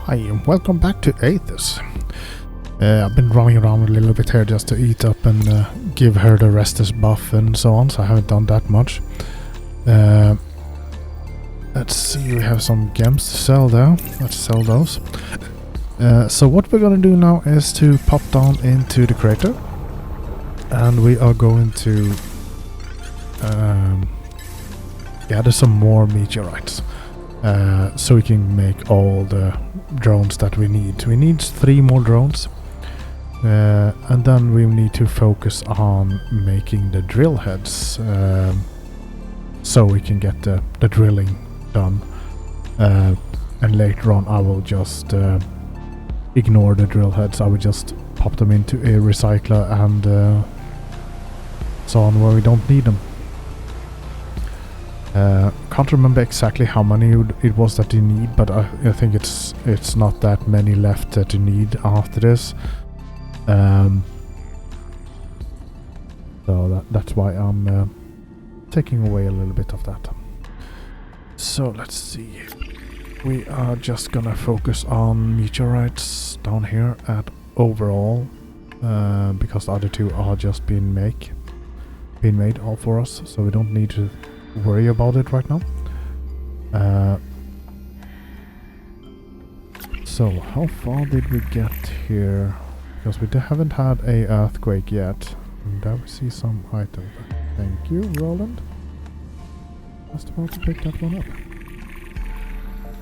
Hi and welcome back to Aethus. I've been running around a little bit here just to eat up and give her the Restless buff and so on, so I haven't done that much. Let's see, we have some gems to sell there. Let's sell those. So what we're gonna do now is to pop down into the crater and we are going to gather some more meteorites. So we can make all the drones that we need. We need 3 more drones. And then we need to focus on making the drill heads. So we can get the drilling done. And later on I will just ignore the drill heads. I will just pop them into a recycler and so on where we don't need them. Can't remember exactly how many it was that you need, but I think it's not that many left that you need after this. So that's why I'm taking away a little bit of that. So let's see. We are just gonna focus on meteorites down here at overall, because the other 2 are just being made all for us, so we don't need to worry about it right now. So how far did we get here? Because we haven't had a earthquake yet. And there we see some items. Thank you, Roland. Just about to pick that one up.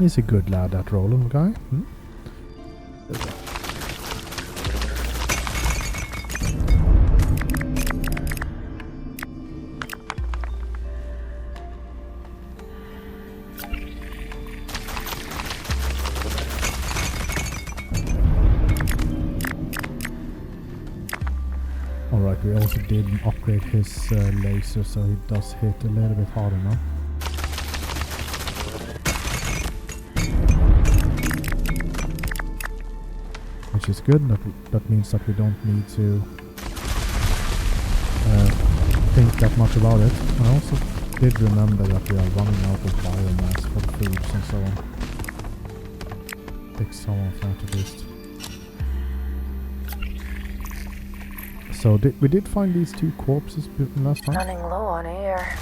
He's a good lad, that Roland guy. Alright, we also did upgrade his laser so he does hit a little bit harder now. Which is good, that means that we don't need to think that much about it. I also did remember that we are running out of biomass for foods and so on. Take some of that at least. So we did find these 2 corpses last time. Running low on air.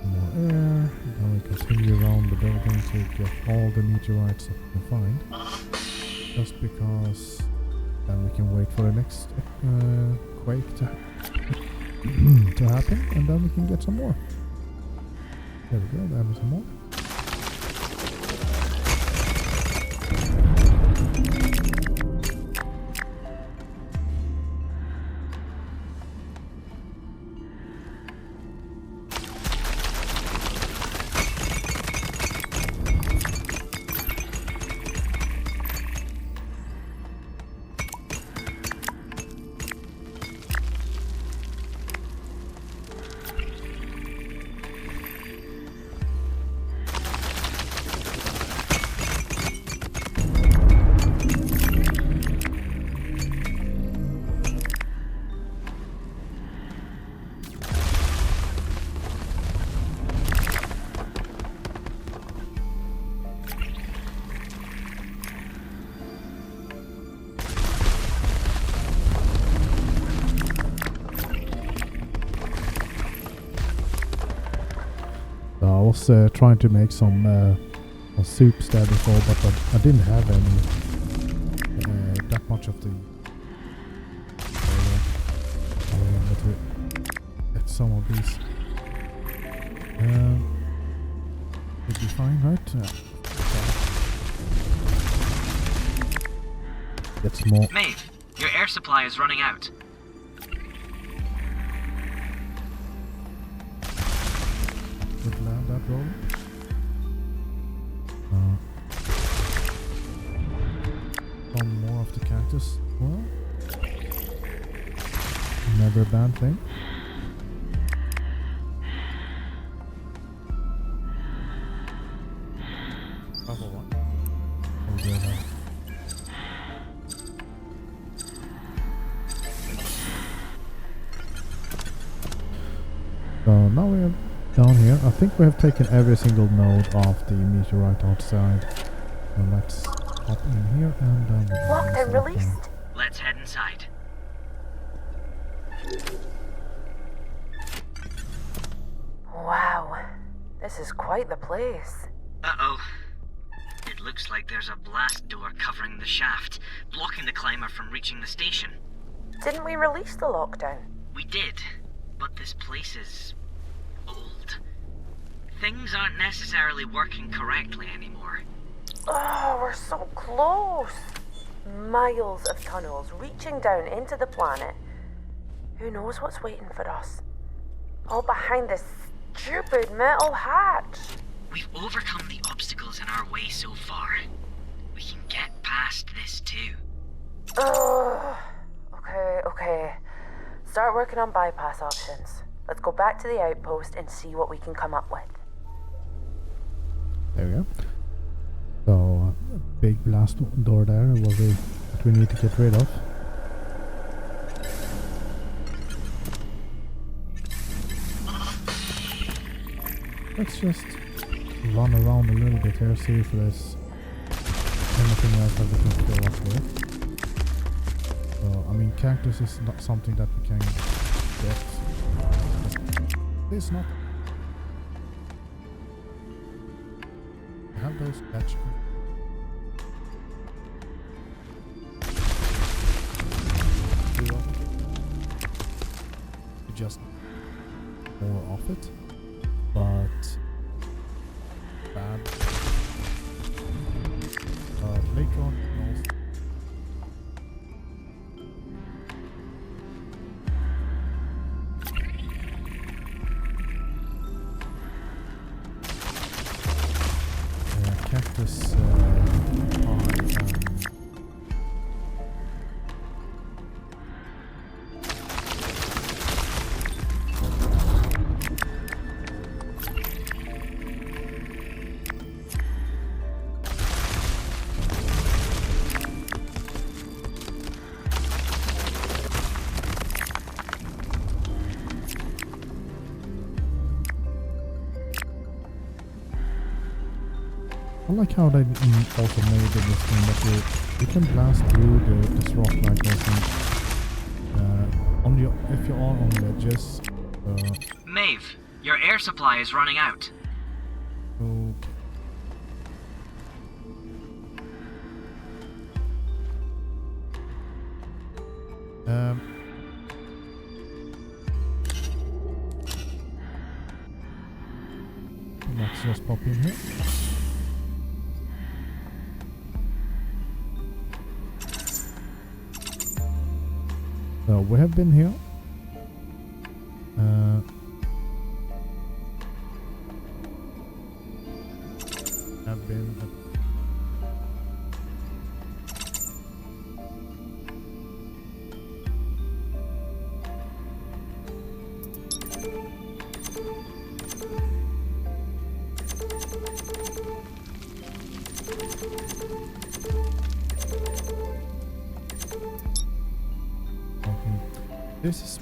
More air. Now we continue around the building to get all the meteorites that we can find. Just because then we can wait for the next quake to happen, and then we can get some more. There we go, there was some more. I was trying to make some soups there before, but I didn't have any that much of the. Get some of these. Should be fine, right? Get some more. Mate, your air supply is running out. Would land that roll. Some more of the cactus. Well, never a bad thing. Level 1. now we are down here. I think we have taken every single node of the meteorite outside. So let's hop in here and Locked and released. Let's head inside. Wow, this is quite the place. Uh-oh. It looks like there's a blast door covering the shaft, blocking the climber from reaching the station. Didn't we release the lockdown? We did, but this place is old. Things aren't necessarily working correctly anymore. Oh, we're so close. Miles of tunnels reaching down into the planet. Who knows what's waiting for us? All behind this stupid metal hatch. We've overcome the obstacles in our way so far. We can get past this too. Okay. Start working on bypass options. Let's go back to the outpost and see what we can come up with. There we go. So, a big blast door there that we need to get rid of. Let's just run around a little bit here, see if there's anything else that we can fill up with. So, I mean, cactus is not something that we can get. It's not. I have those catch. Just more of it, but bad. Later on, cactus I like how they also made this thing that you can blast through this rock like this and if you are on ledges. Maeve, your air supply is running out. So let's just pop in here. So we have been here. Have been. This is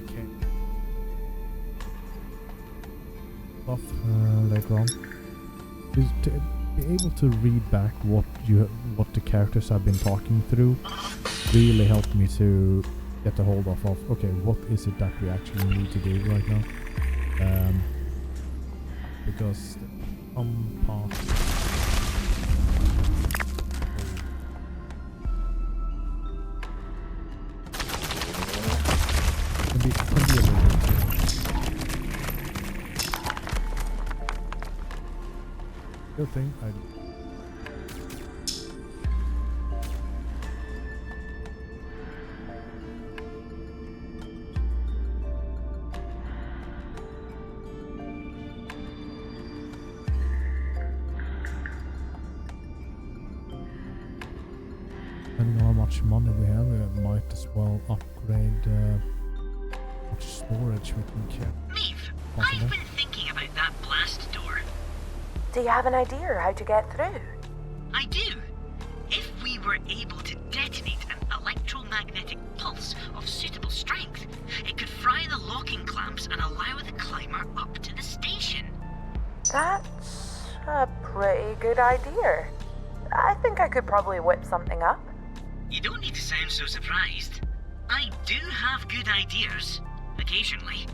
okay. Off later on. Is to be able to read back what the characters have been talking through really helped me to get a hold of okay, what is it that we actually need to do right now? Because some parts. Good thing depending on how much money we have, we might as well upgrade how much storage we can carry. Maeve, I've been thinking about that blast door. Do you have an idea how to get through? I do. If we were able to detonate an electromagnetic pulse nails of suitable strength. It could fry the locking clamps and allow the climber up to the station. That's a pretty good idea. I think I could probably whip something up. You don't need to sound so surprised. I do have good ideas, occasionally.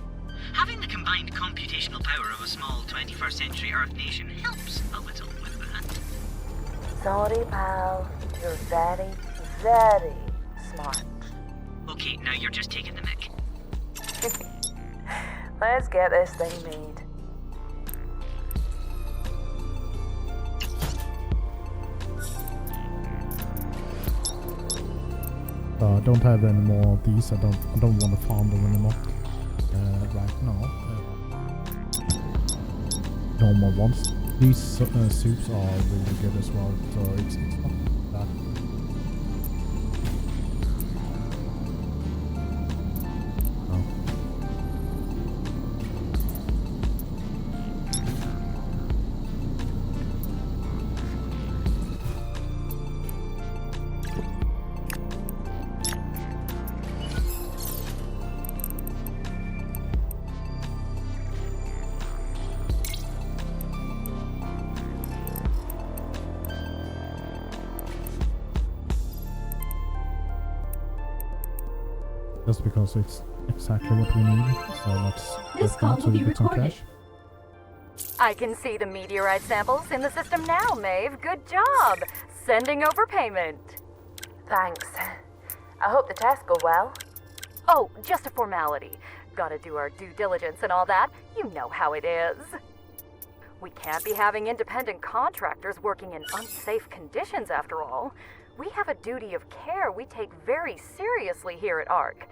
Having the combined computational power of a small 21st century Earth nation helps a little with that. Sorry, pal. You're very, very smart. Okay, now you're just taking the mick. Let's get this thing made. I don't have any more of these. I don't want to farm them anymore right now. Normal ones. These soups are really good as well, so it's not that. Just because it's exactly what we need, so let's This get call that so will we be get some recorded. cash. I can see the meteorite samples in the system now, Maeve. Good job. Sending over payment. Thanks. I hope the tests go well. Oh, just a formality. Gotta do our due diligence and all that. You know how it is. We can't be having independent contractors working in unsafe conditions after all. We have a duty of care we take very seriously here at ARC.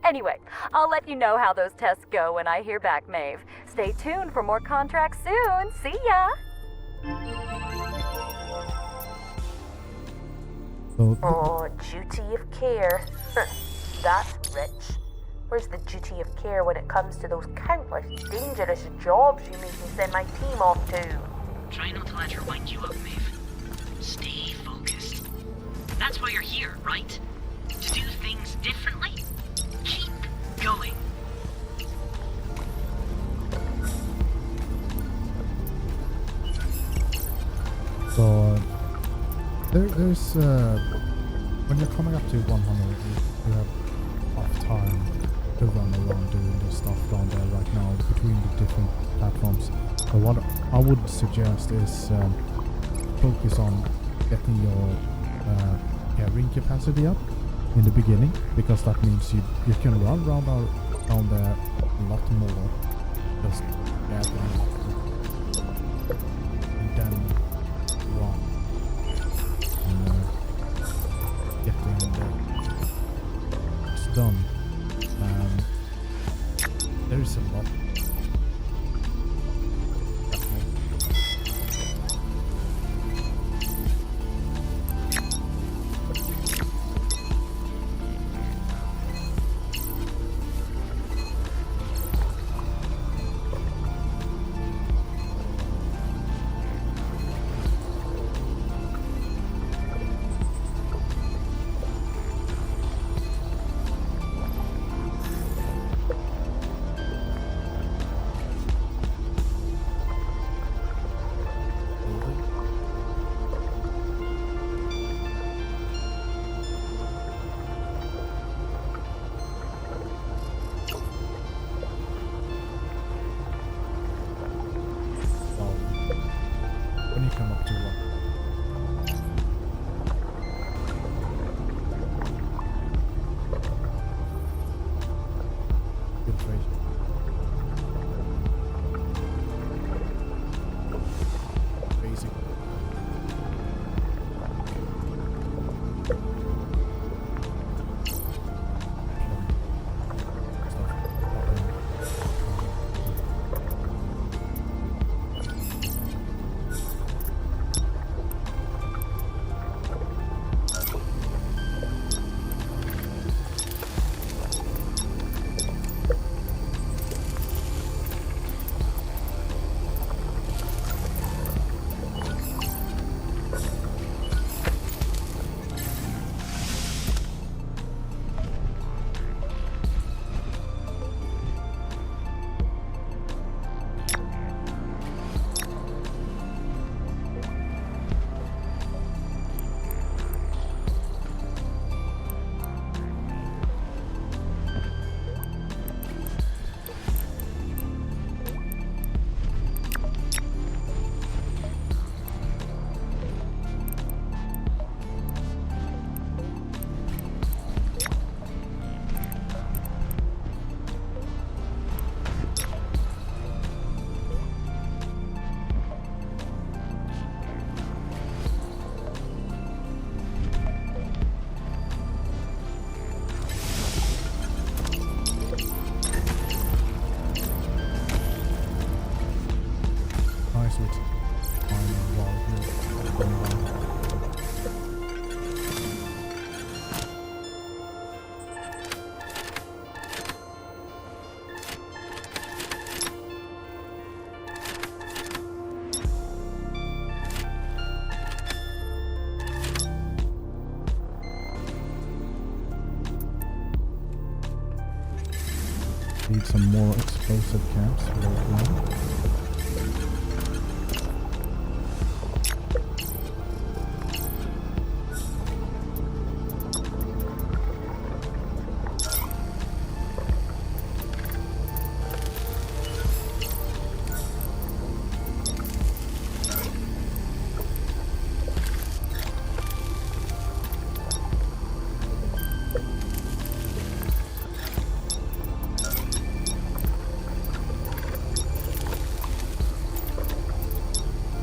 Anyway, I'll let you know how those tests go when I hear back, Maeve. Stay tuned for more contracts soon. See ya! So Oh, duty of care. That's rich. Where's the duty of care when it comes to those countless dangerous jobs you make me send my team off to? Try not to let her wind you up, Maeve. Stay focused. That's why you're here, right? To do things differently? Keep going. So there's when you're coming up to 100, you have enough time to run around doing this stuff down there right now between the different platforms. So what I would suggest is focus on getting your carrying capacity up in the beginning, because that means you can run around down there a lot more. Just gathering and then run and getting it's done. There is a lot. final wall here. Going down. Need some more explosive camps for those ones.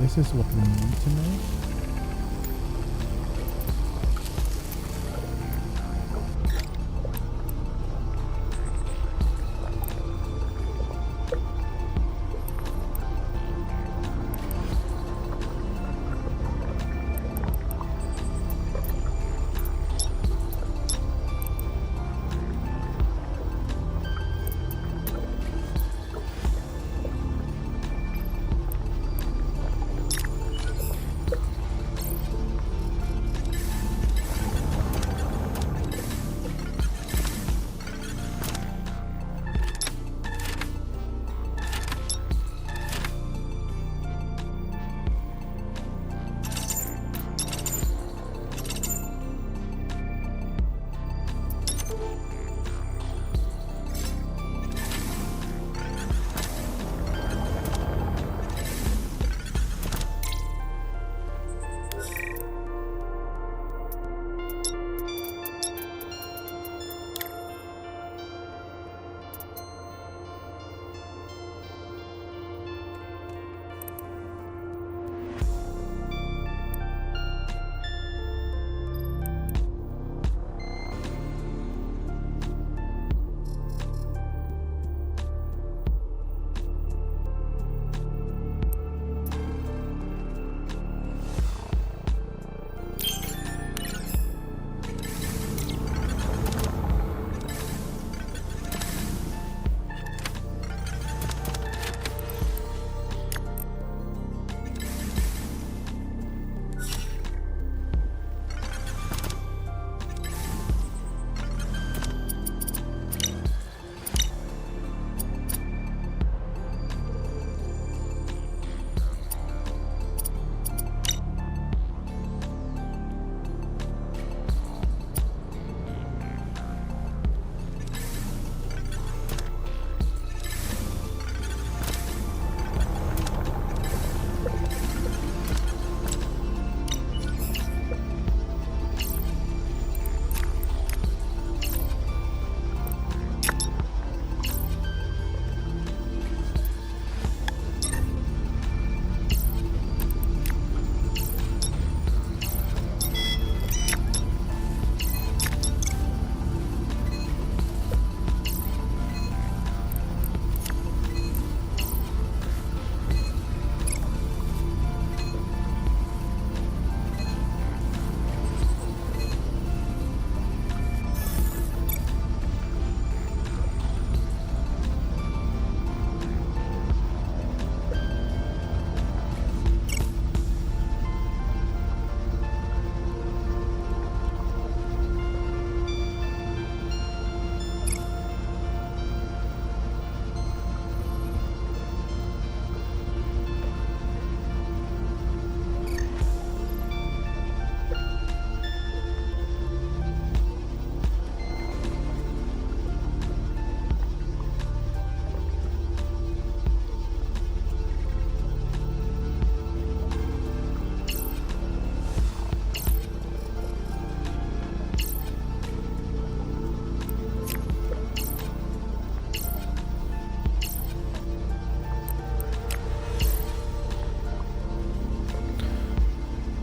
This is what we need to make.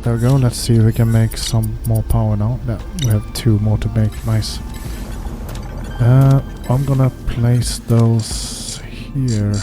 There we go, let's see if we can make some more power now. Yeah, we have 2 more to make, nice. I'm gonna place those here.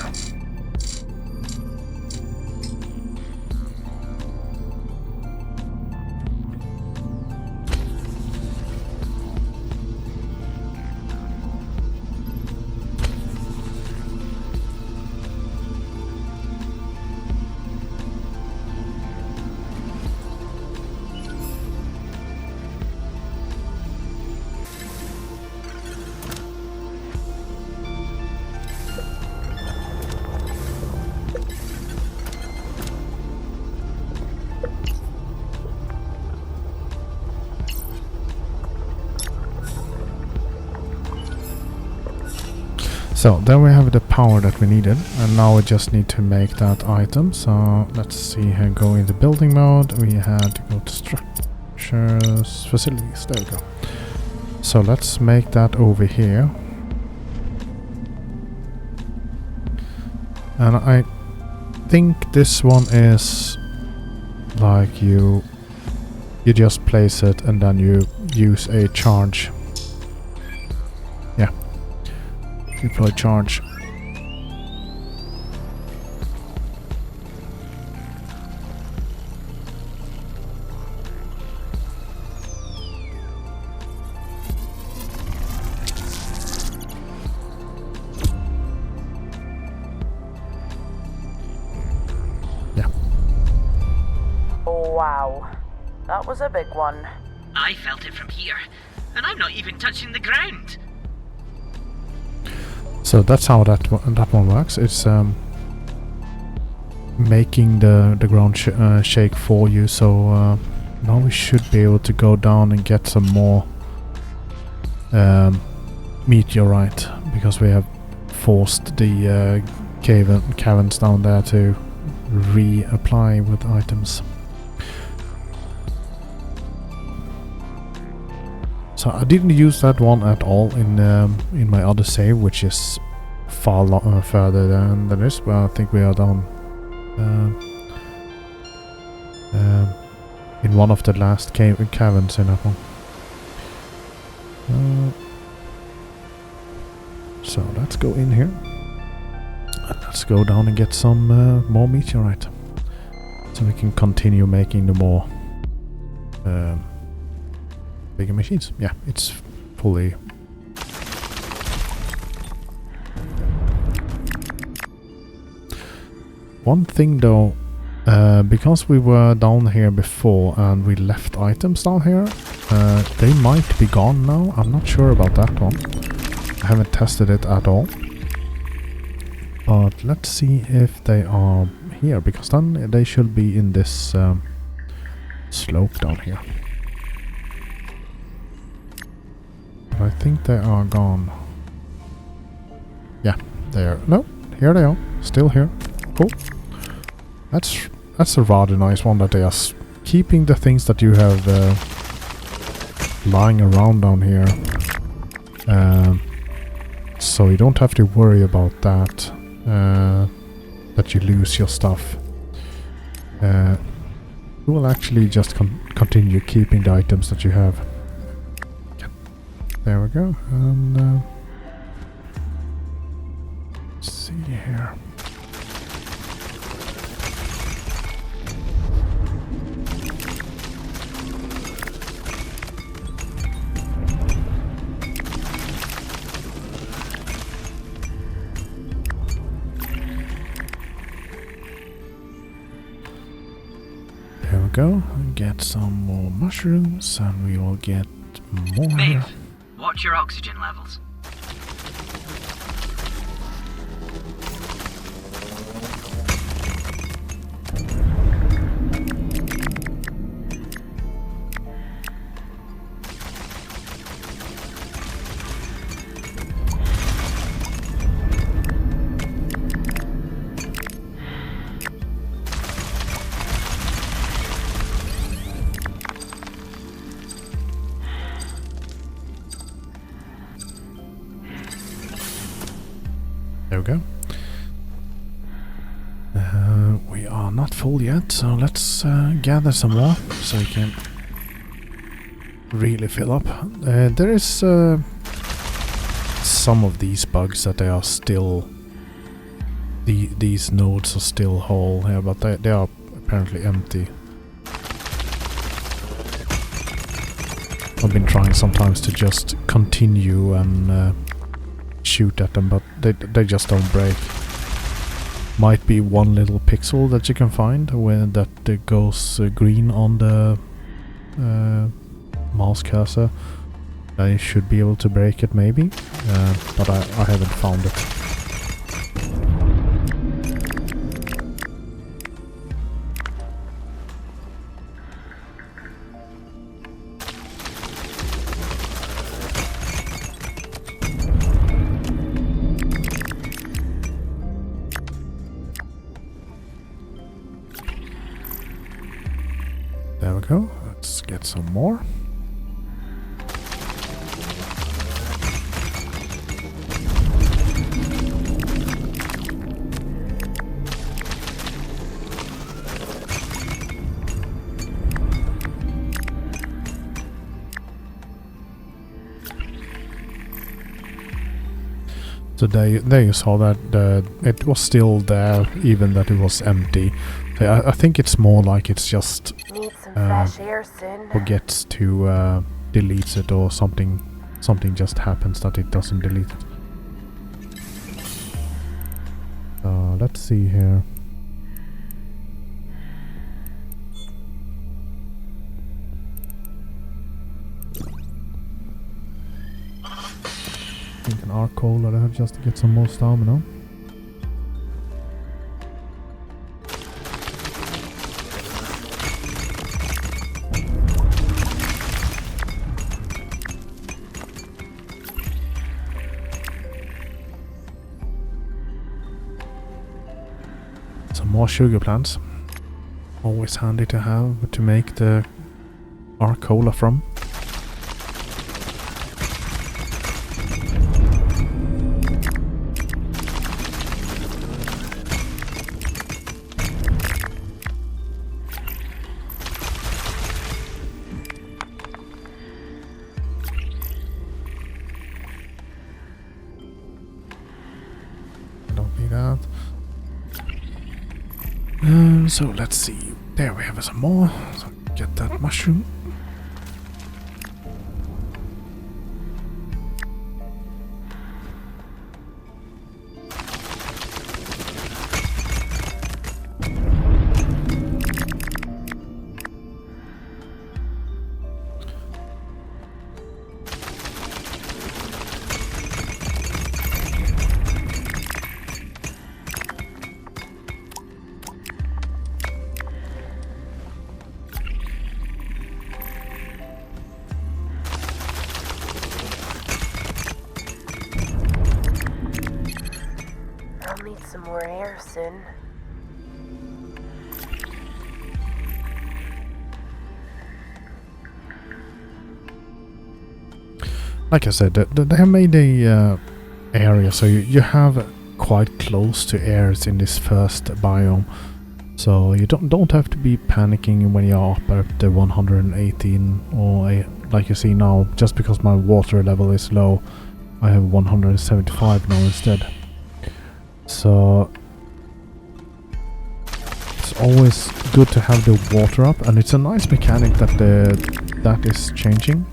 So then we have the power that we needed, and now we just need to make that item. So let's see here, go into building mode. We had to go to structures, facilities, there we go. So let's make that over here. And I think this one is like you just place it and then you use a charge. Yeah. Deploy charge. Yeah. Wow. That was a big one. I felt it from here, and I'm not even touching the ground. So that's how that one works. It's making the ground shake for you. So now we should be able to go down and get some more meteorite, because we have forced the caverns down there to reapply with items. So I didn't use that one at all in my other save, which is far further than this, but I think we are down in one of the last caverns in that one. So let's go in here and let's go down and get some more meteorite, so we can continue making the more bigger machines. Yeah, it's fully. One thing though, because we were down here before and we left items down here, they might be gone now. I'm not sure about that one. I haven't tested it at all. But let's see if they are here, because then they should be in this slope down here. I think they are gone. Yeah, they are. No, here they are. Still here. Cool. That's a rather nice one that they are keeping the things that you have lying around down here. So you don't have to worry about that. That you lose your stuff. You will actually just continue keeping the items that you have. There we go, and let's see here. There we go, get some more mushrooms and we will get more. Maeve, watch your oxygen levels. There we go. We are not full yet, so let's gather some more so we can really fill up. There is some of these bugs that they are still... These nodes are still whole here, but they are apparently empty. I've been trying sometimes to just continue and shoot at them, but they just don't break. Might be one little pixel that you can find where that goes green on the mouse cursor. I should be able to break it maybe, but I haven't found it. There we go. Let's get some more. So there you saw that it was still there, even that it was empty. So I think it's more like it's just Need some fresh air soon. forgets to delete it, or something just happens that it doesn't delete it. So let's see here. I think an arc cola there just to get some more stamina. Some more sugar plants. Always handy to have to make the arc cola from. So let's see. There we have some more. So get that mushroom. Some more air soon. Like I said, they have made a area so you have quite close to airs in this first biome, so you don't have to be panicking when you're up at the 118 or like you see now. Just because my water level is low, I have 175 now instead. So it's always good to have the water up, and it's a nice mechanic that that is changing,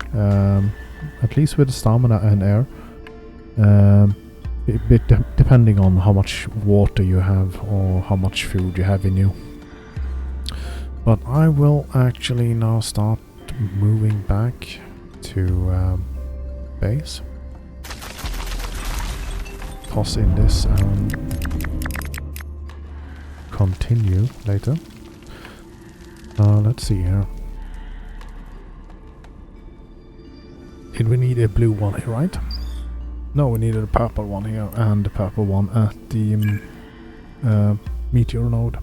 at least with the stamina and air. A bit depending on how much water you have or how much food you have in you. But I will actually now start moving back to base. Toss in this and continue later. Let's see here. Did we need a blue one here, right? No, we needed a purple one here and a purple one at the meteor node.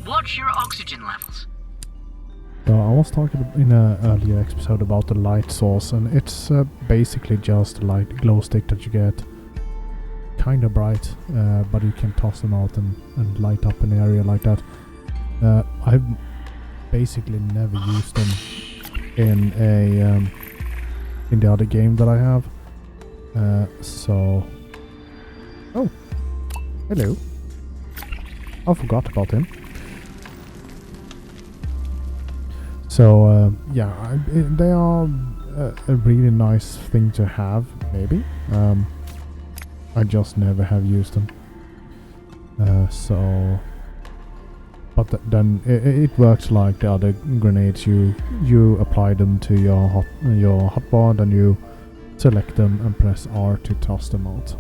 Watch your oxygen levels. I was talking in an earlier episode about the light source, and it's basically just a light glow stick that you get. Kinda bright, but you can toss them out and light up an area like that. I've basically never used them in the other game that I have. So... Oh! Hello. I forgot about him. So yeah, they are a really nice thing to have, maybe. I just never have used them. But then it works like the other grenades. You apply them to your hotbar, and you select them and press R to toss them out.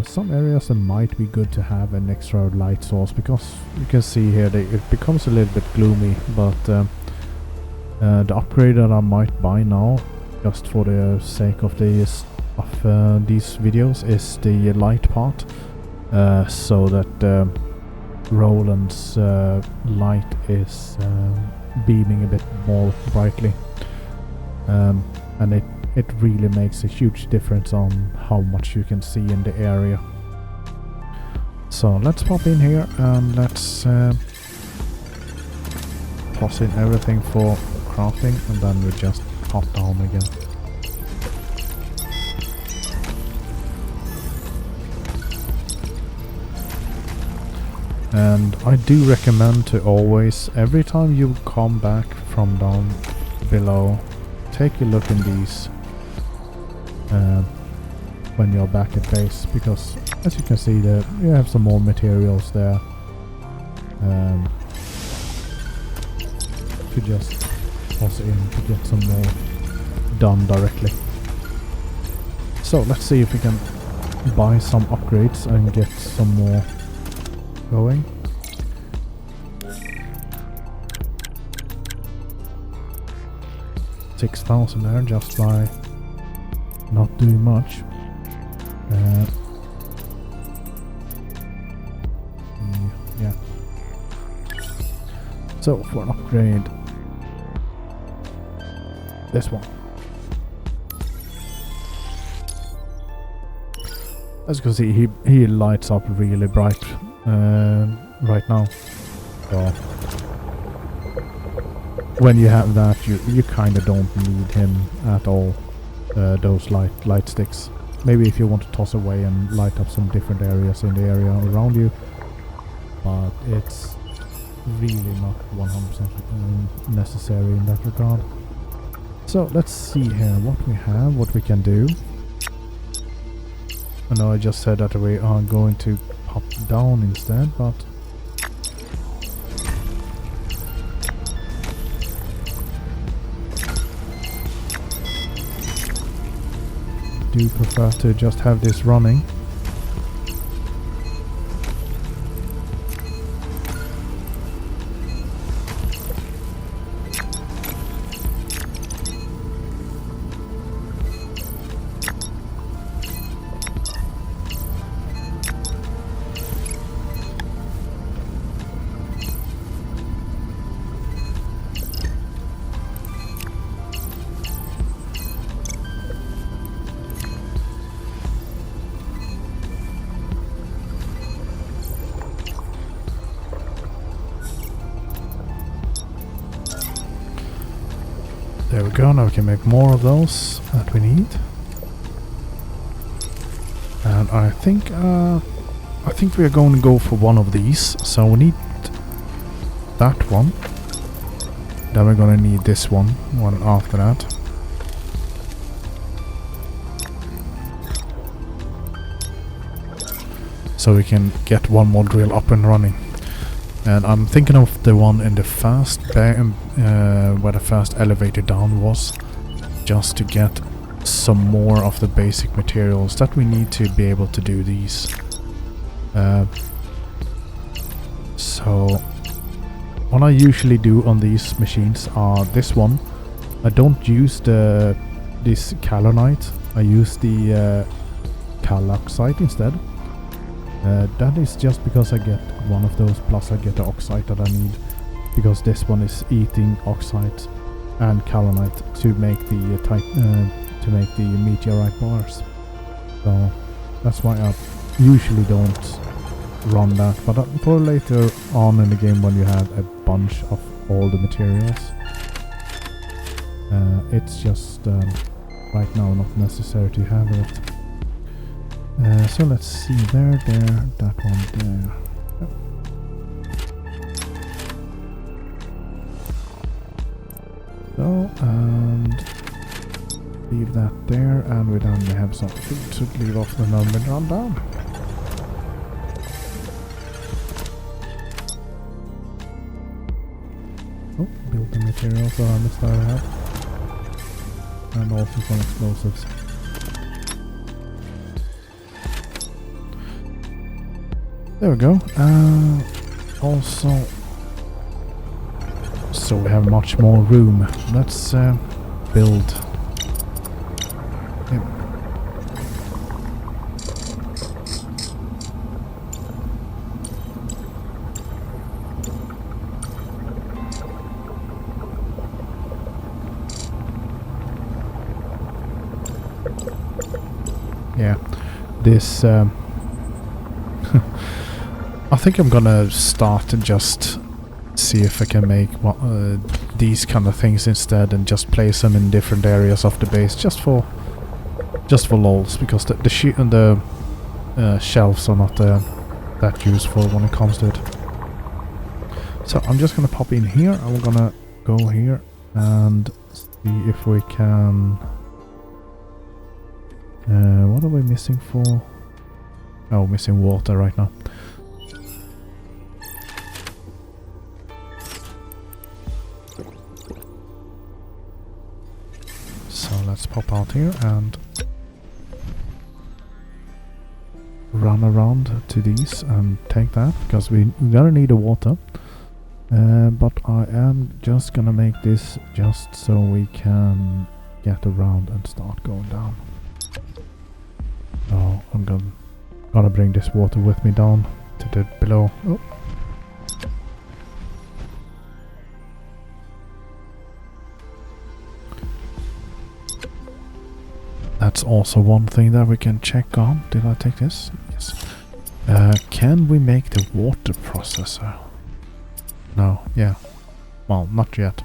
Some areas it might be good to have an extra light source, because you can see here it becomes a little bit gloomy, but the upgrade that I might buy now, just for the sake of these videos, is the light part, so that Roland's light is beaming a bit more brightly, and it really makes a huge difference on how much you can see in the area. So let's pop in here and let's toss in everything for crafting, and then we just pop down again. And I do recommend to always, every time you come back from down below, take a look in these when you're back at base, because as you can see there, you have some more materials there. You just toss in to get some more done directly. So let's see if we can buy some upgrades and get some more going. $6,000 there just by not doing much. Yeah. So for an upgrade, this one. As you can see, he lights up really bright right now. So when you have that, you kind of don't need him at all. Those light sticks. Maybe if you want to toss away and light up some different areas in the area around you, but it's really not 100% necessary in that regard. So let's see here what we have, what we can do. I know I just said that we are going to pop down instead, but I do prefer to just have this running. There we go, now we can make more of those that we need. And I think we are going to go for one of these. So we need that one. Then we're going to need this one after that. So we can get one more drill up and running. And I'm thinking of the one in the fast where the fast elevator down was, just to get some more of the basic materials that we need to be able to do these. So what I usually do on these machines are this one. I don't use this calonite. I use the caloxite instead. That is just because I get one of those, plus I get the oxide that I need, because this one is eating oxide and calonite to make the meteorite bars. So that's why I usually don't run that, but for later on in the game when you have a bunch of all the materials, it's just right now not necessary to have it. So let's see, there, that one there. Yep. So, and leave that there, and we then have some food to leave off the number and run down. Oh, building materials around the side I have. And also some explosives. There we go. Also, so we have much more room. Let's build. Yep. Yeah, this. I think I'm gonna start and just see if I can make these kind of things instead, and just place them in different areas of the base, just for lols, because the shelves are not that useful when it comes to it. So I'm just gonna pop in here. I'm gonna go here and see if we can. What are we missing for? Oh, missing water right now. So let's pop out here and run around to these and take that, because we're gonna need the water. But I am just gonna make this just so we can get around and start going down. Oh, I'm gonna bring this water with me down to the below. Oh. That's also one thing that we can check on. Did I take this? Yes. Can we make the water processor? No, yeah. Well, not yet.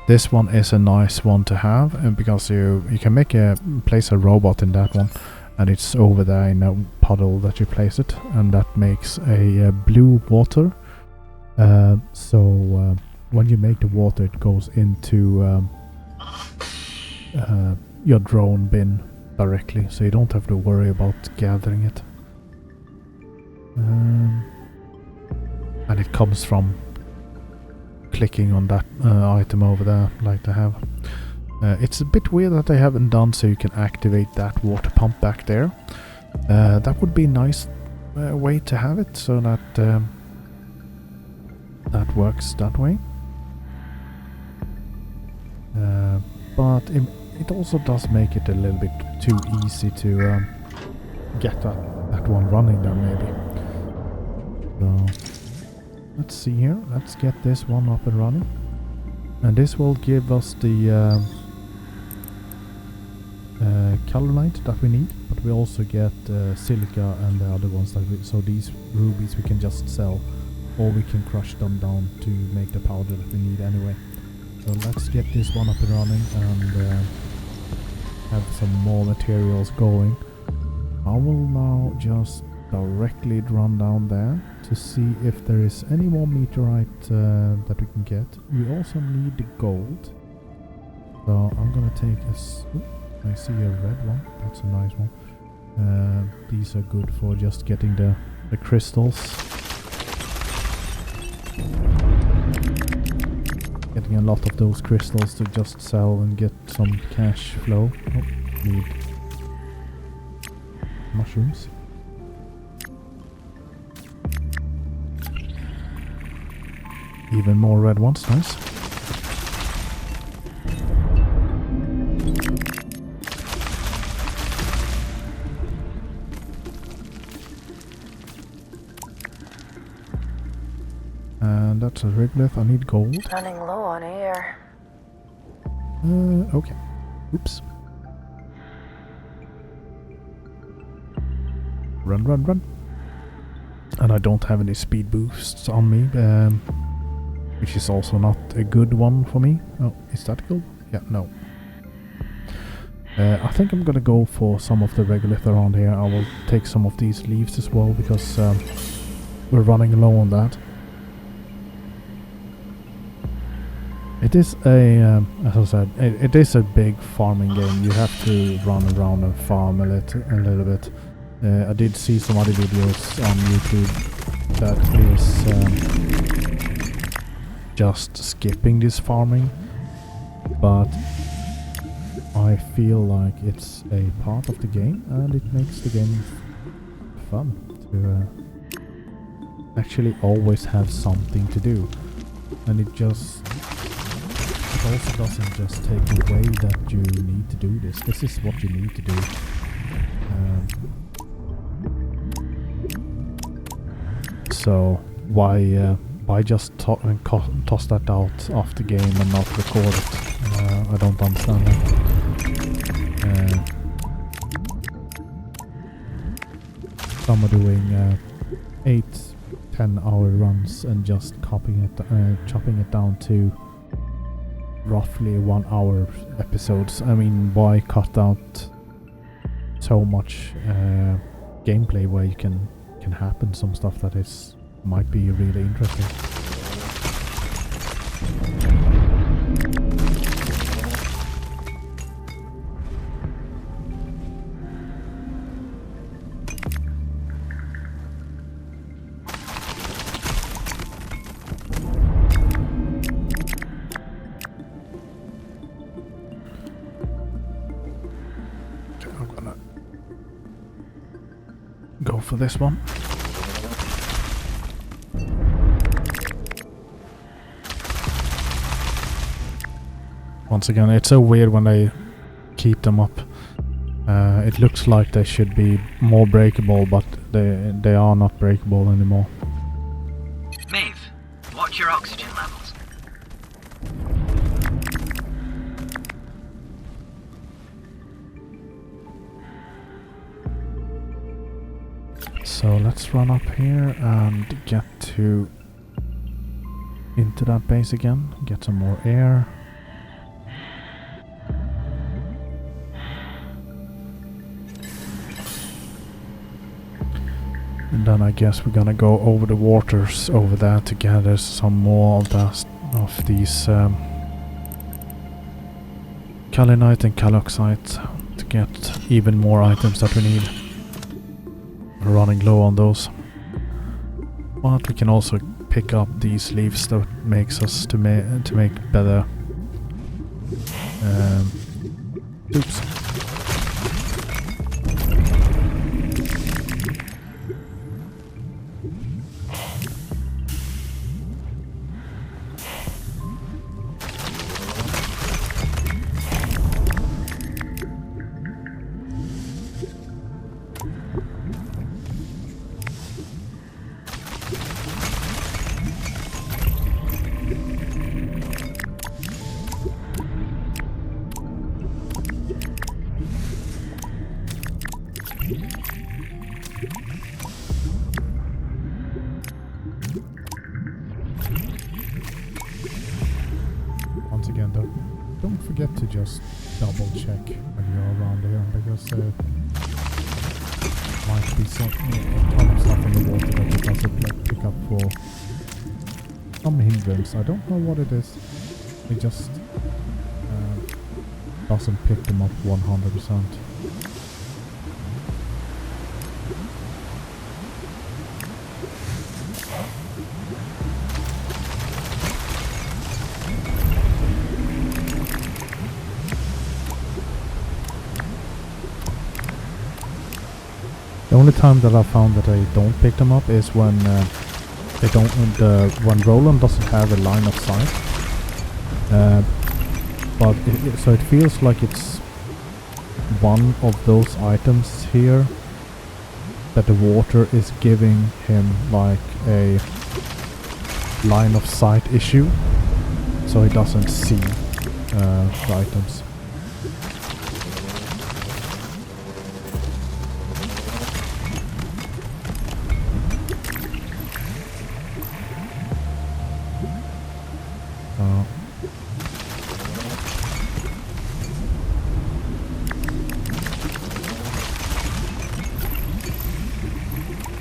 This one is a nice one to have, and because you can place a robot in that one, and it's over there in a puddle that you place it, and that makes a blue water. So when you make the water, it goes into your drone bin directly, so you don't have to worry about gathering it. And it comes from clicking on that item over there, like they have. It's a bit weird that they haven't done so you can activate that water pump back there. That would be a nice way to have it, so that that works that way. But it also does make it a little bit too easy to get that one running there, maybe. So let's see here. Let's get this one up and running, and this will give us the colonite that we need. But we also get silica and the other ones so these rubies we can just sell, or we can crush them down to make the powder that we need anyway. So let's get this one up and running and have some more materials going. I will now just directly run down there to see if there is any more meteorite that we can get. We also need the gold. So I'm gonna take I see a red one. That's a nice one. These are good for just getting the crystals. Getting a lot of those crystals to just sell and get some cash flow. Oh, need mushrooms. Even more red ones, nice. And that's a regolith. I need gold. Running low on air. Okay. Oops. Run, run, run. And I don't have any speed boosts on me, which is also not a good one for me. Oh, is that good? Yeah, no. I think I'm gonna go for some of the regolith around here. I will take some of these leaves as well, because we're running low on that. It is a, as I said, it is a big farming game. You have to run around and farm a little bit. I did see some other videos on YouTube that is just skipping this farming, but I feel like it's a part of the game and it makes the game fun to actually always have something to do. And it also doesn't just take away that you need to do this. This is what you need to do. So why just toss that out of the game and not record it? I don't understand that. Some are doing 8-10 hour runs and just chopping it down to roughly 1 hour episodes. I mean, why cut out so much gameplay where you can happen some stuff that might be really interesting. I'm gonna go for this one. Once again, it's so weird when they keep them up. It looks like they should be more breakable, but they are not breakable anymore. Maeve, watch your oxygen levels. So let's run up here and get into that base again, get some more air. And then I guess we're gonna go over the waters over there to gather some more of these kaolinite and calloxite to get even more items that we need. We're running low on those, but we can also pick up these leaves that makes us to make better oops. Once again, though, don't forget to just double check when you're around here, because there might be a ton of stuff in the water that it doesn't pick up for some hindrance. I don't know what it is. It just doesn't pick them up 100%. The only time that I found that I don't pick them up is when when Roland doesn't have a line of sight. But so it feels like it's one of those items here that the water is giving him like a line of sight issue, so he doesn't see the items.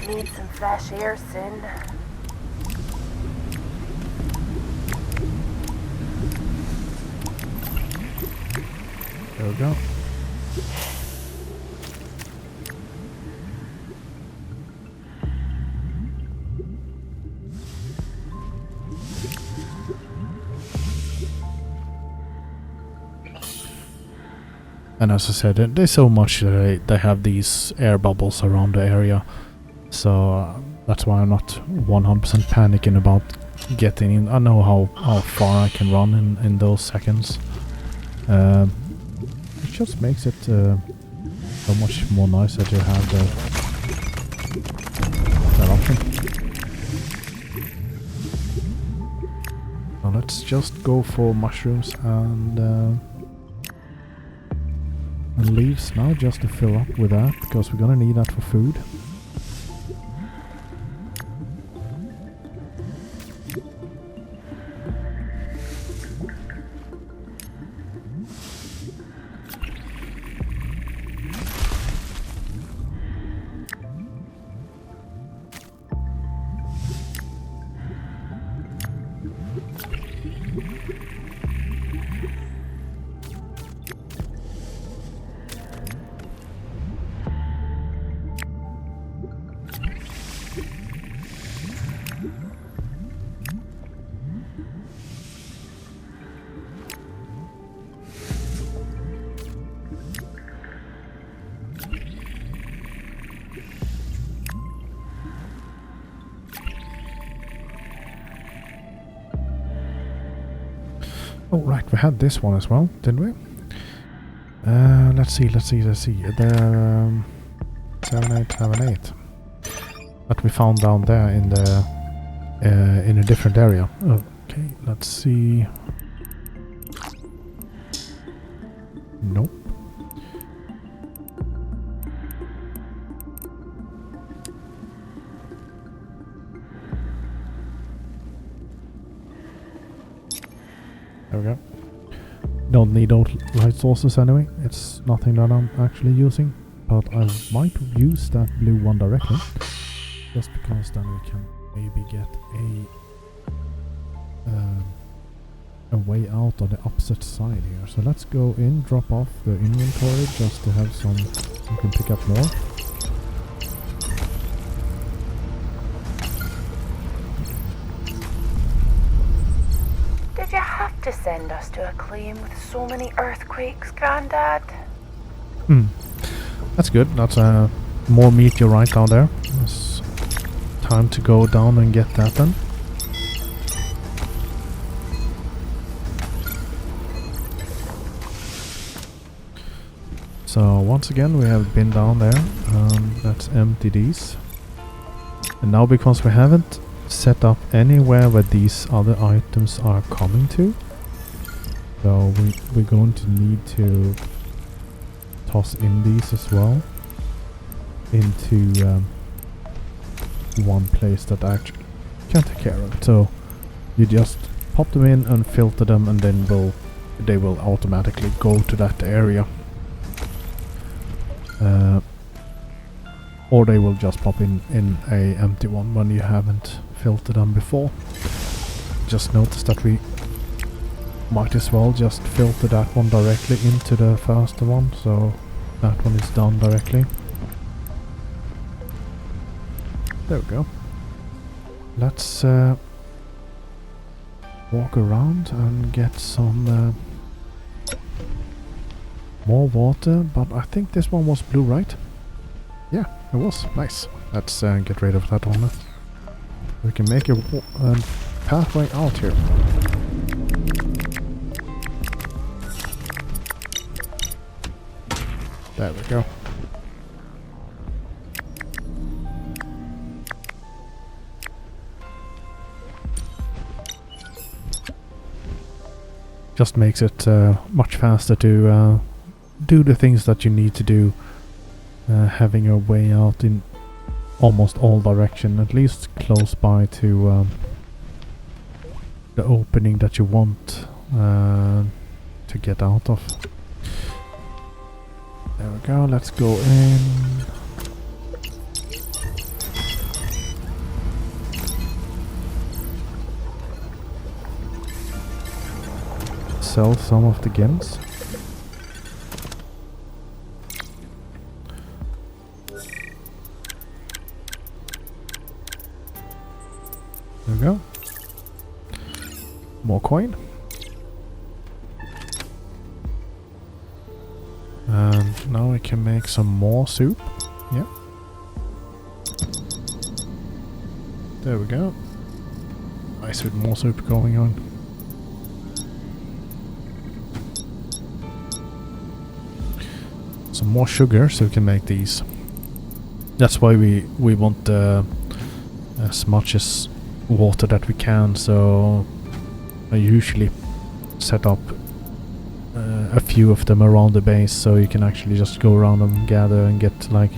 Need some fresh air soon. There we go. And as I said, there's so much that they have these air bubbles around the area. So that's why I'm not 100% panicking about getting in. I know how far I can run in those seconds. It just makes it so much more nicer to have that option. Now let's just go for mushrooms and leaves now, just to fill up with that, because we're gonna need that for food. Oh right, we had this one as well, didn't we? Let's see. The 7878 that we found down there in the in a different area. Okay, let's see. Nope. There we go. Don't need those light sources anyway. It's nothing that I'm actually using. But I might use that blue one directly. Just because then we can maybe get a way out on the opposite side here. So let's go in, drop off the inventory just to have some, we can pick up more. Did you have to send us to a claim with so many earthquakes, Grandad? That's good. That's more meteorite down there. It's time to go down and get that then. So once again we have been down there. Let's empty these. And now because we haven't set up anywhere where these other items are coming to, so we're going to need to toss in these as well into one place that actually can take care of it. So you just pop them in and filter them, and then they will automatically go to that area. Or they will just pop in a empty one when you haven't filtered them before. Just notice that we might as well just filter that one directly into the first one, so that one is done directly. There we go. Let's walk around and get some more water, but I think this one was blue, right? Yeah, it was. Nice. Let's get rid of that one. We can make a pathway out here. There we go. Just makes it much faster to do the things that you need to do, having your way out in almost all direction, at least close by to the opening that you want to get out of. There we go, let's go in. Sell some of the gems. more coin. And now we can make some more soup. Yeah. There we go. Nice with more soup going on. Some more sugar so we can make these. That's why we want as much as water that we can, so I usually set up a few of them around the base so you can actually just go around and gather and get like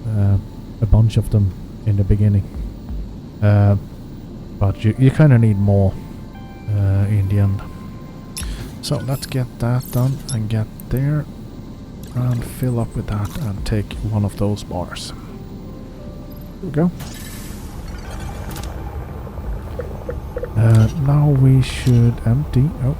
a bunch of them in the beginning. But you kind of need more in the end. So let's get that done and get there and fill up with that and take one of those bars. There we go. Now we should empty. Oh.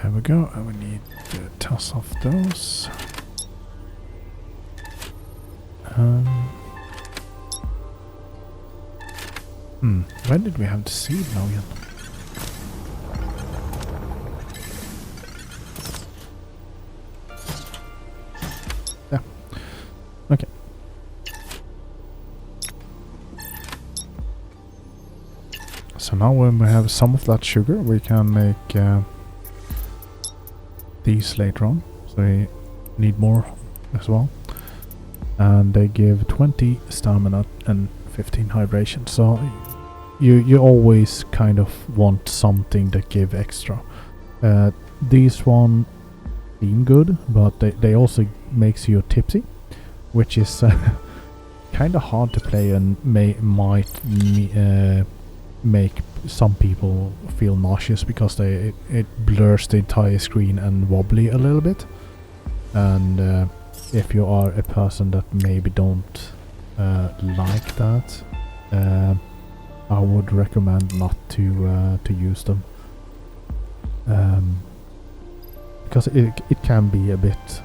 There we go, and we need to toss off those. When did we have the seed now again? Yeah. Okay. So now when we have some of that sugar, we can make these later on. So we need more as well. And they give 20 stamina and 15 hydration. So you always kind of want something that give extra. These one seem good, but they also makes you tipsy, which is kind of hard to play and might make some people feel nauseous because it blurs the entire screen and wobbly a little bit. And if you are a person that maybe don't like that, I would recommend not to use them, because it can be a bit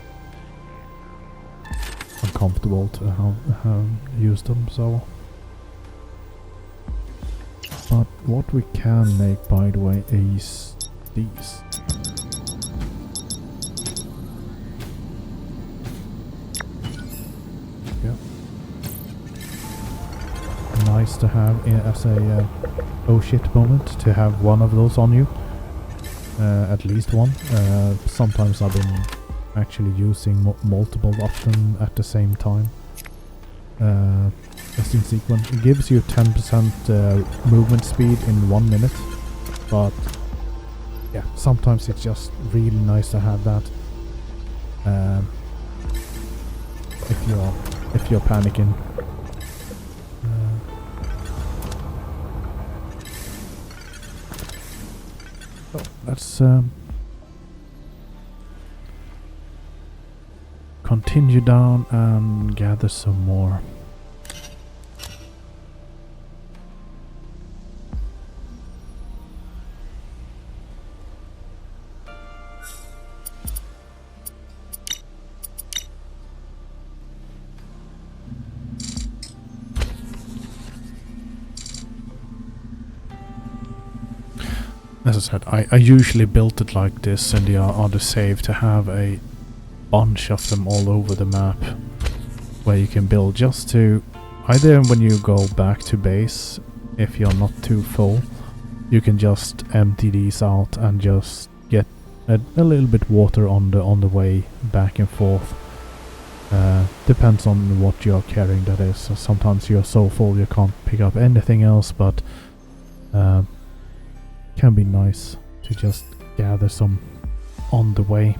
uncomfortable to use them. So, but what we can make, by the way, is these. Yeah. Nice to have as a oh shit moment to have one of those on you. At least one. Sometimes I've been actually using multiple of them at the same time. Just in sequence. It gives you 10% movement speed in 1 minute. But yeah, sometimes it's just really nice to have that. If you're panicking. So let's continue down and gather some more. As I said, I usually built it like this in the other save to have a bunch of them all over the map where you can build, just to either when you go back to base, if you're not too full, you can just empty these out and just get a little bit water on the way back and forth. Depends on what you're carrying, that is. So sometimes you're so full you can't pick up anything else, but can be nice to just gather some on the way.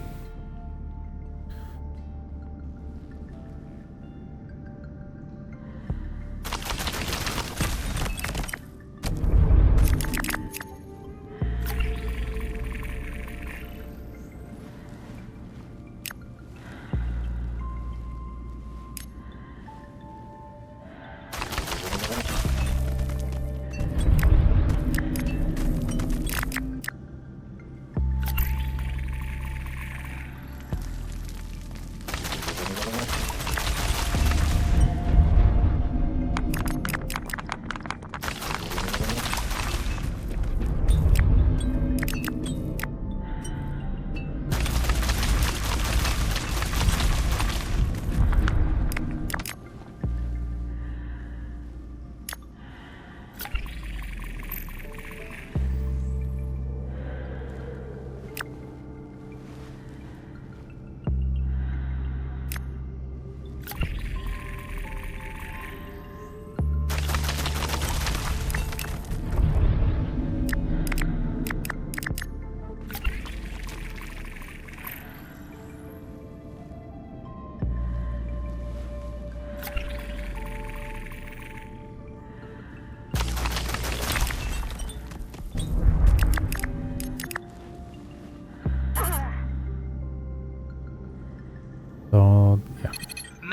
So yeah,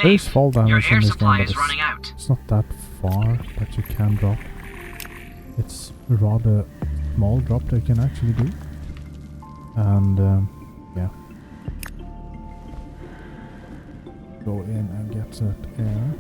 there is fall your damage air in this supply game, is but running out. it's not that far that you can drop. It's a rather small drop that you can actually do. And yeah, go in and get that air.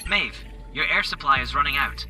Maeve, your air supply is running out.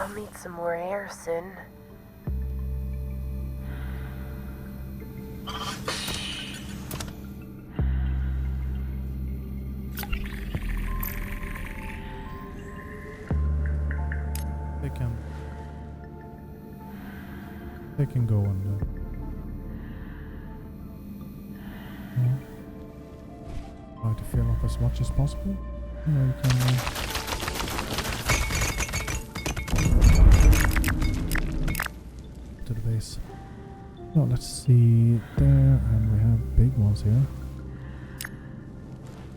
I'll need some more air soon. They can go on try to fill up as much as possible. You can to the base. No, let's see there, and we have big ones here.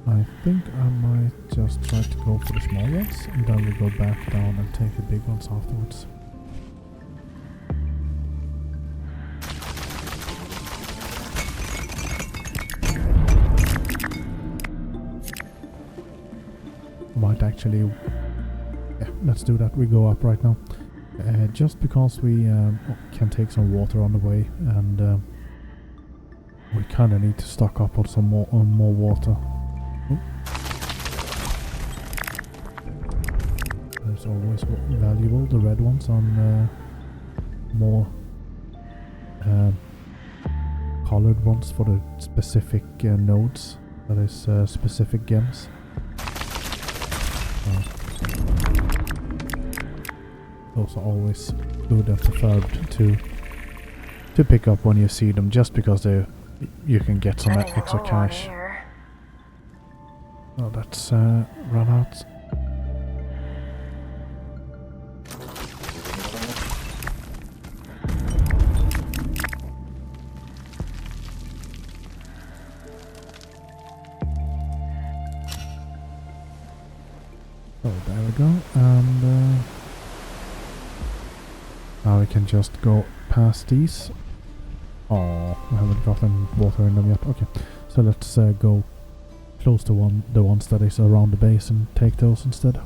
I think I might just try to go for the small ones, and then we go back down and take the big ones afterwards. Might actually... yeah, let's do that. We go up right now. Just because we can take some water on the way, and we kind of need to stock up on some more water. Oh. There's always valuable, the red ones on more colored ones for the specific nodes, that is specific gems. Those are always good and preferred to pick up when you see them, just because you can get some extra cash. Oh, that's run out. Oh, there we go, and now we can just go past these. Oh, we haven't gotten water in them yet. Okay, so let's go close to the ones that is around the base and take those instead.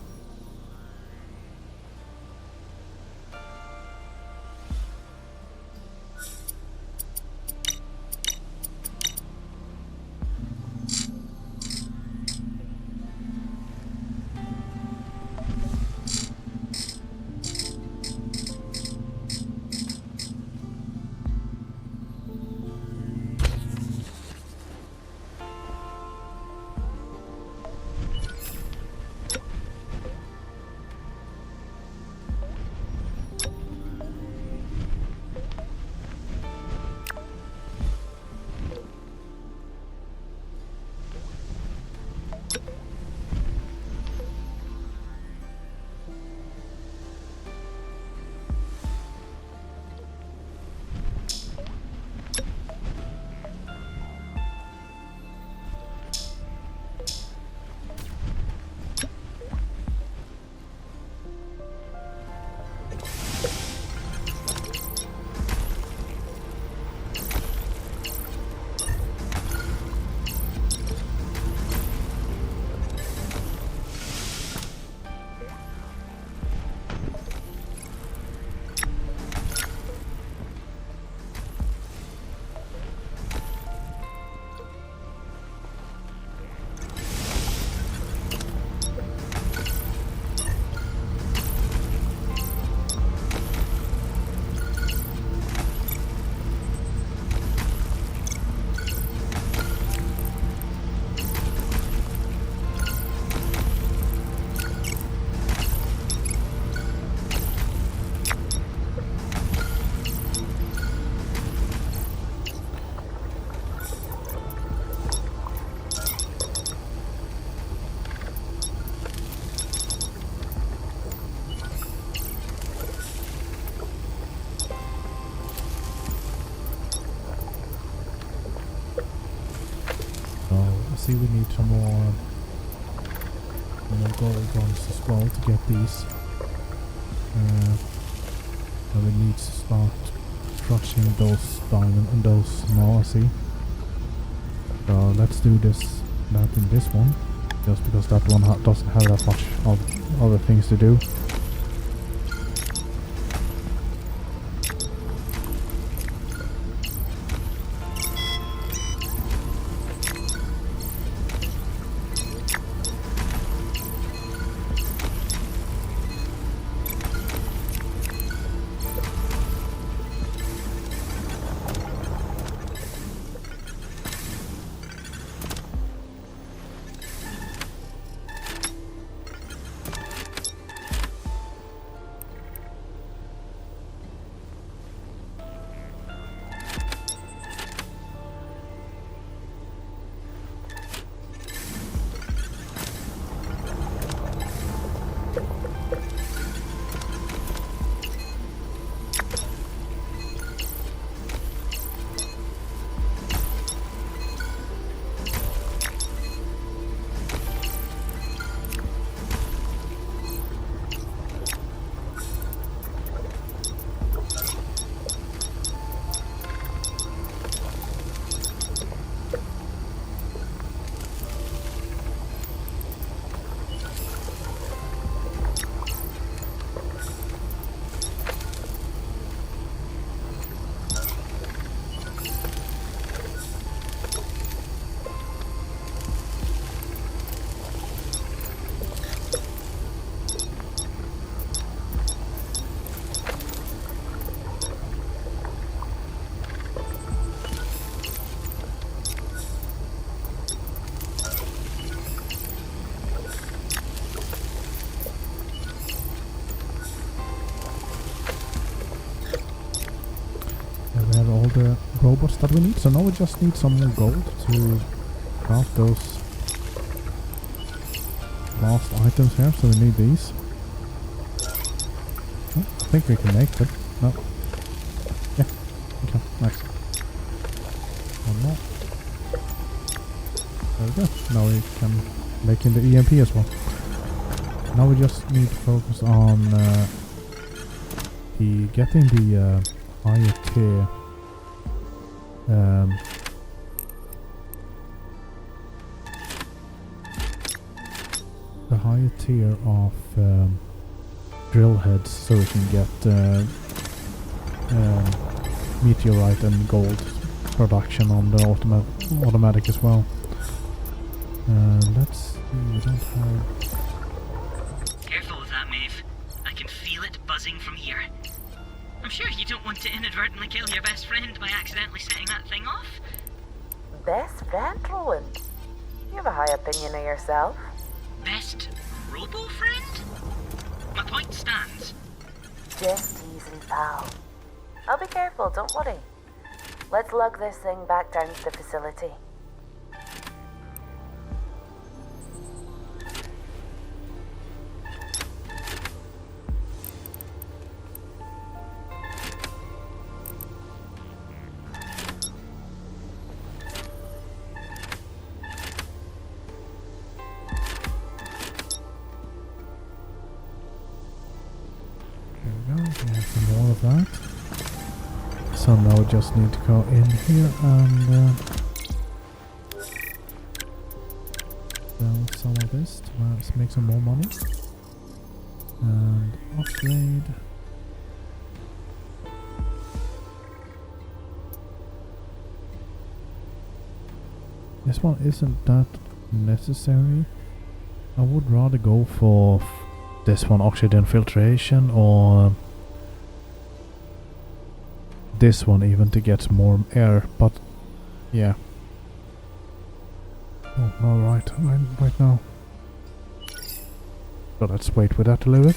See, we need some more gold ones as well to get these. So we need to start crushing those diamond and those now, I see. So let's do that in this one, just because that one doesn't have that much of other things to do. all the robots that we need. So now we just need some more gold to craft those last items here. So we need these. Oh, I think we can make them. No. Yeah. Okay. Nice. One more. There we go. Now we can make in the EMP as well. Now we just need to focus on getting the higher tier of drill heads, so we can get meteorite and gold production on the automatic as well. Let's see, we don't have... Careful with that, Maeve. I can feel it buzzing from here. I'm sure you don't want to inadvertently kill your best friend by accidentally setting that thing off. Best friend, Roland? You have a high opinion of yourself. Best robo-friend? My point stands. Just teasing, pal. I'll be careful, don't worry. Let's lug this thing back down to the facility. So now we just need to go in here and sell some of this to make some more money and upgrade. This one isn't that necessary. I would rather go for this one, oxygen filtration, or this one even to get more air, but yeah. Oh, no, right now. So let's wait with that a little bit.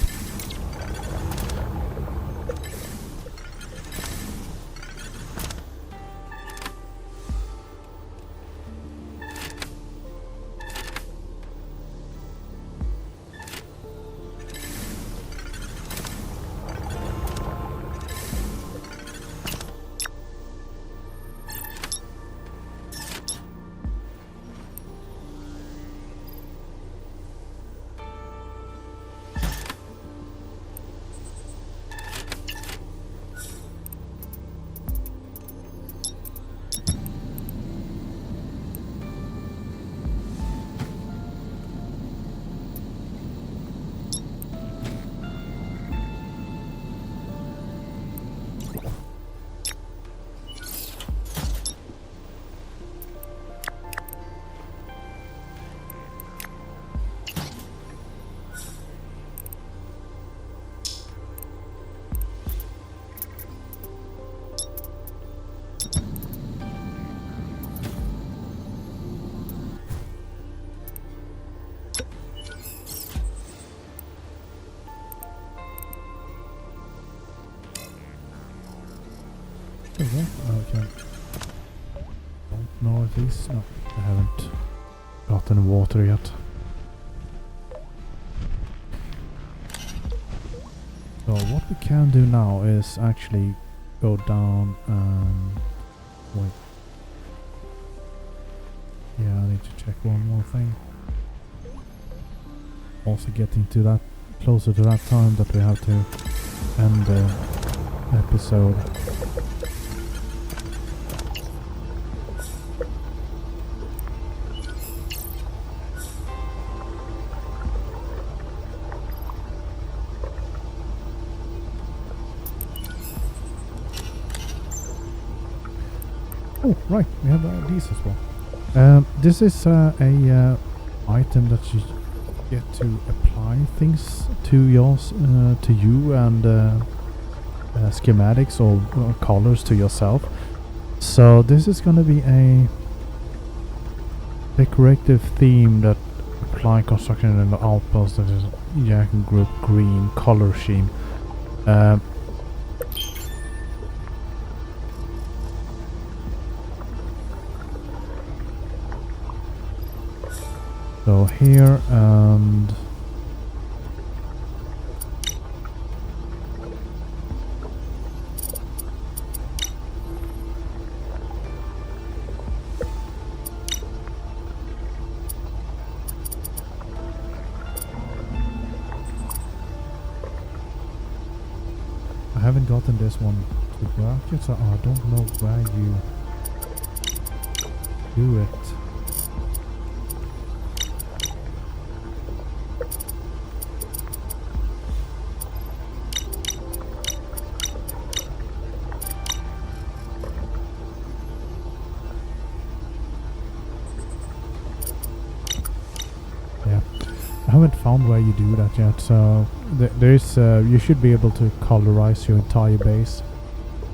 Okay. Don't know if these... No, I haven't gotten water yet. So what we can do now is actually go down and... Wait. Yeah, I need to check one more thing. Also getting to that... closer to that time that we have to end the episode. Oh, right, we have these as well. This is a item that you get to apply things to yours, to you, and schematics or colors to yourself. So this is going to be a decorative theme that apply construction in the outpost. That is Jack Group green color scheme. here and I haven't gotten this one to work yet, so I don't know where you do it. Yeah, I haven't found where you do that yet, so there's you should be able to colorize your entire base.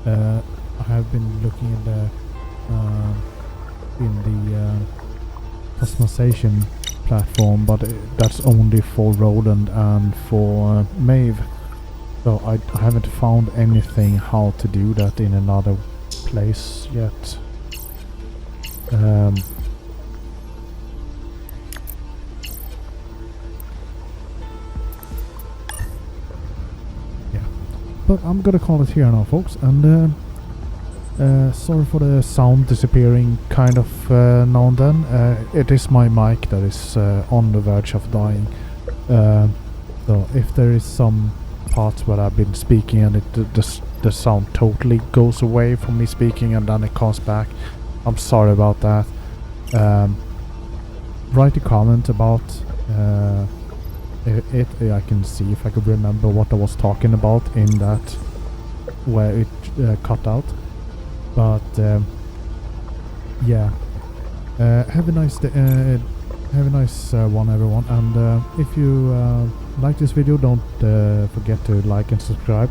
I have been looking at the in the customization platform, but that's only for Roland and for Maeve. So I haven't found anything how to do that in another place yet. But I'm gonna call it here now, folks, and sorry for the sound disappearing kind of now and then. It is my mic that is on the verge of dying. So if there is some parts where I've been speaking and the sound totally goes away from me speaking and then it comes back, I'm sorry about that. Write a comment about it. I can see if I could remember what I was talking about in that where it cut out. But yeah, have a nice day, have a nice one, everyone. And if you like this video, don't forget to like and subscribe.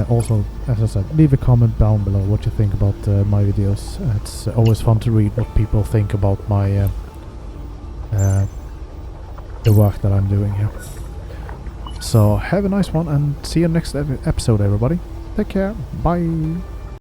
Also, as I said, leave a comment down below what you think about my videos. It's always fun to read what people think about my the work that I'm doing here. So have a nice one and see you next episode, everybody. Take care. Bye.